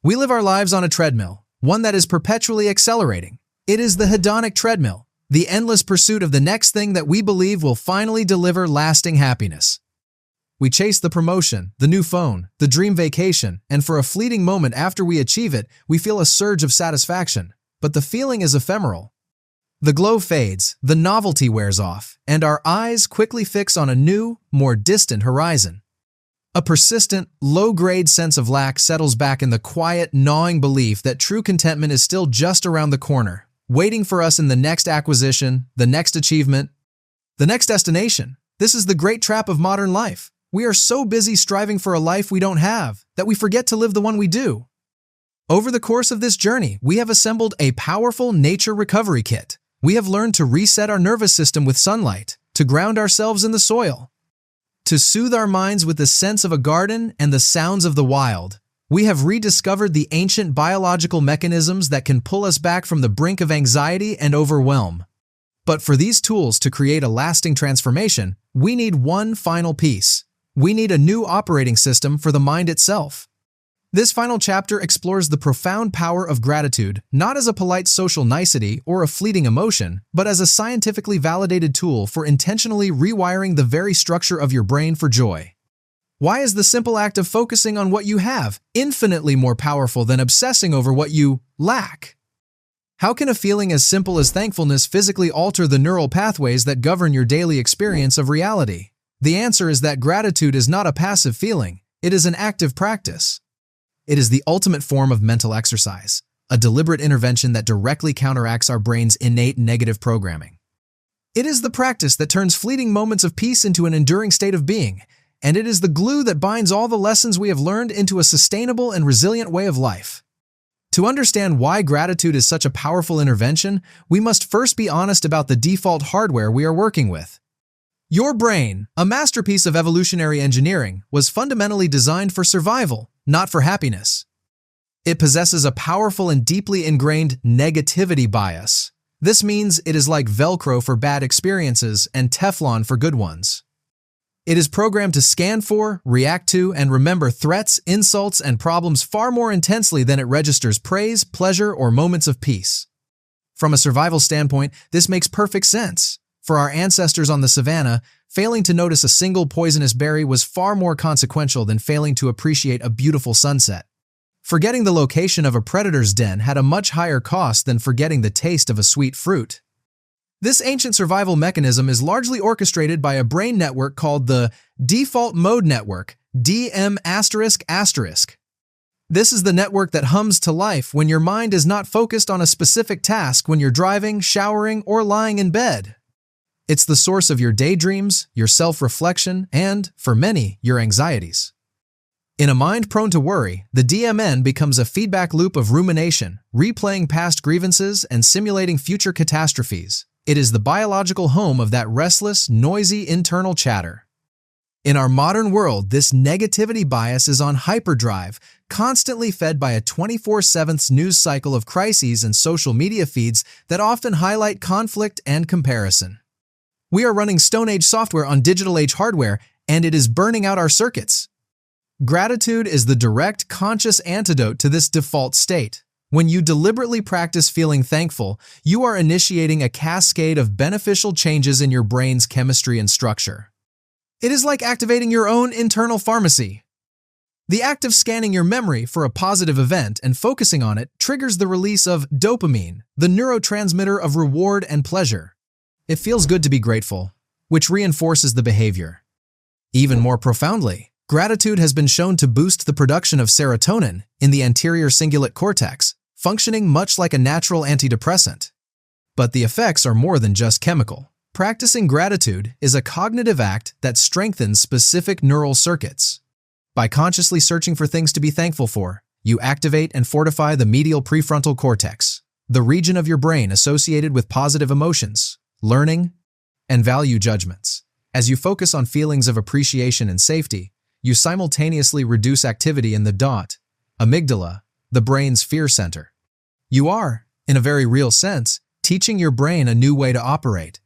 We live our lives on a treadmill, one that is perpetually accelerating. It is the hedonic treadmill, the endless pursuit of the next thing that we believe will finally deliver lasting happiness. We chase the promotion, the new phone, the dream vacation, and for a fleeting moment after we achieve it, we feel a surge of satisfaction. But the feeling is ephemeral. The glow fades, the novelty wears off, and our eyes quickly fix on a new, more distant horizon. A persistent, low-grade sense of lack settles back in the quiet, gnawing belief that true contentment is still just around the corner, waiting for us in the next acquisition, the next achievement, the next destination. This is the great trap of modern life. We are so busy striving for a life we don't have that we forget to live the one we do. Over the course of this journey, we have assembled a powerful nature recovery kit. We have learned to reset our nervous system with sunlight, to ground ourselves in the soil, to soothe our minds with the scents of a garden and the sounds of the wild. We have rediscovered the ancient biological mechanisms that can pull us back from the brink of anxiety and overwhelm. But for these tools to create a lasting transformation, we need one final piece. We need a new operating system for the mind itself. This final chapter explores the profound power of gratitude, not as a polite social nicety or a fleeting emotion, but as a scientifically validated tool for intentionally rewiring the very structure of your brain for joy. Why is the simple act of focusing on what you have infinitely more powerful than obsessing over what you lack? How can a feeling as simple as thankfulness physically alter the neural pathways that govern your daily experience of reality? The answer is that gratitude is not a passive feeling, it is an active practice. It is the ultimate form of mental exercise, a deliberate intervention that directly counteracts our brain's innate negative programming. It is the practice that turns fleeting moments of peace into an enduring state of being, and it is the glue that binds all the lessons we have learned into a sustainable and resilient way of life. To understand why gratitude is such a powerful intervention, we must first be honest about the default hardware we are working with. Your brain, a masterpiece of evolutionary engineering, was fundamentally designed for survival, not for happiness. It possesses a powerful and deeply ingrained negativity bias. This means it is like Velcro for bad experiences and Teflon for good ones. It is programmed to scan for, react to, and remember threats, insults, and problems far more intensely than it registers praise, pleasure, or moments of peace. From a survival standpoint, this makes perfect sense. For our ancestors on the savannah, failing to notice a single poisonous berry was far more consequential than failing to appreciate a beautiful sunset. Forgetting the location of a predator's den had a much higher cost than forgetting the taste of a sweet fruit. This ancient survival mechanism is largely orchestrated by a brain network called the Default Mode Network, DM***. This is the network that hums to life when your mind is not focused on a specific task when you're driving, showering, or lying in bed. It's the source of your daydreams, your self-reflection, and, for many, your anxieties. In a mind prone to worry, the DMN becomes a feedback loop of rumination, replaying past grievances and simulating future catastrophes. It is the biological home of that restless, noisy internal chatter. In our modern world, this negativity bias is on hyperdrive, constantly fed by a 24/7 news cycle of crises and social media feeds that often highlight conflict and comparison. We are running Stone Age software on digital age hardware, and it is burning out our circuits. Gratitude is the direct, conscious antidote to this default state. When you deliberately practice feeling thankful, you are initiating a cascade of beneficial changes in your brain's chemistry and structure. It is like activating your own internal pharmacy. The act of scanning your memory for a positive event and focusing on it triggers the release of dopamine, the neurotransmitter of reward and pleasure. It feels good to be grateful, which reinforces the behavior. Even more profoundly, gratitude has been shown to boost the production of serotonin in the anterior cingulate cortex, functioning much like a natural antidepressant. But the effects are more than just chemical. Practicing gratitude is a cognitive act that strengthens specific neural circuits. By consciously searching for things to be thankful for, you activate and fortify the medial prefrontal cortex, the region of your brain associated with positive emotions, learning, and value judgments. As you focus on feelings of appreciation and safety, you simultaneously reduce activity in the amygdala, the brain's fear center. You are, in a very real sense, teaching your brain a new way to operate.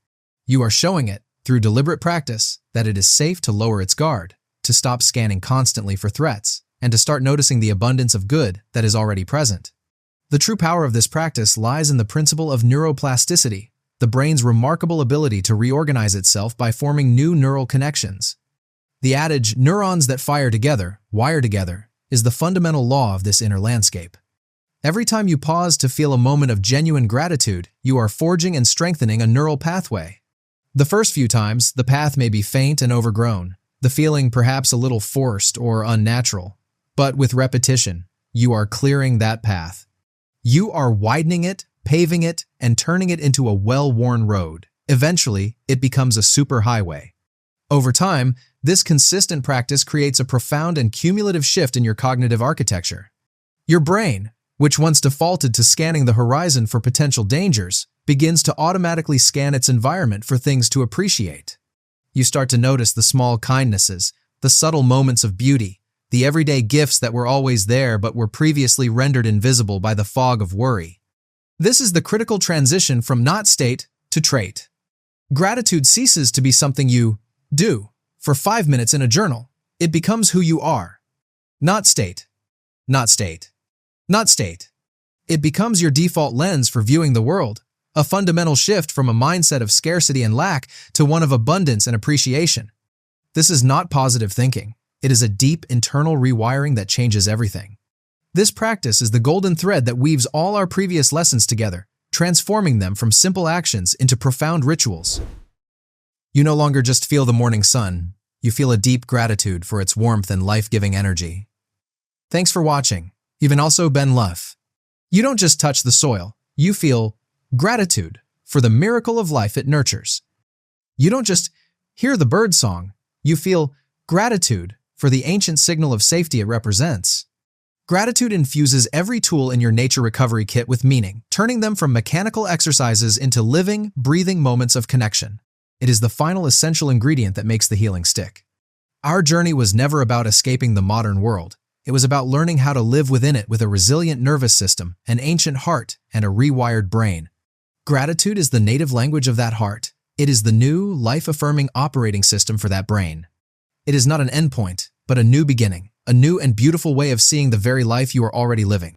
You are showing it, through deliberate practice, that it is safe to lower its guard, to stop scanning constantly for threats, and to start noticing the abundance of good that is already present. The true power of this practice lies in the principle of neuroplasticity, the brain's remarkable ability to reorganize itself by forming new neural connections. The adage, neurons that fire together, wire together, is the fundamental law of this inner landscape. Every time you pause to feel a moment of genuine gratitude, you are forging and strengthening a neural pathway. The first few times, the path may be faint and overgrown, the feeling perhaps a little forced or unnatural. But with repetition, you are clearing that path. You are widening it, paving it, and turning it into a well-worn road. Eventually, it becomes a superhighway. Over time, this consistent practice creates a profound and cumulative shift in your cognitive architecture. Your brain, which once defaulted to scanning the horizon for potential dangers, begins to automatically scan its environment for things to appreciate. You start to notice the small kindnesses, the subtle moments of beauty, the everyday gifts that were always there but were previously rendered invisible by the fog of worry. This is the critical transition from not state to trait. Gratitude ceases to be something you do for 5 minutes in a journal. It becomes who you are. Not state. Not state. Not state. It becomes your default lens for viewing the world, a fundamental shift from a mindset of scarcity and lack to one of abundance and appreciation. This is not positive thinking. It is a deep internal rewiring that changes everything. This practice is the golden thread that weaves all our previous lessons together, transforming them from simple actions into profound rituals. You no longer just feel the morning sun, you feel a deep gratitude for its warmth and life-giving energy. Thanks for watching. You've been also been Luff. You don't just touch the soil, you feel gratitude for the miracle of life it nurtures. You don't just hear the bird song, you feel gratitude for the ancient signal of safety it represents. Gratitude infuses every tool in your nature recovery kit with meaning, turning them from mechanical exercises into living, breathing moments of connection. It is the final essential ingredient that makes the healing stick. Our journey was never about escaping the modern world. It was about learning how to live within it with a resilient nervous system, an ancient heart, and a rewired brain. Gratitude is the native language of that heart. It is the new, life-affirming operating system for that brain. It is not an endpoint, but a new beginning, a new and beautiful way of seeing the very life you are already living.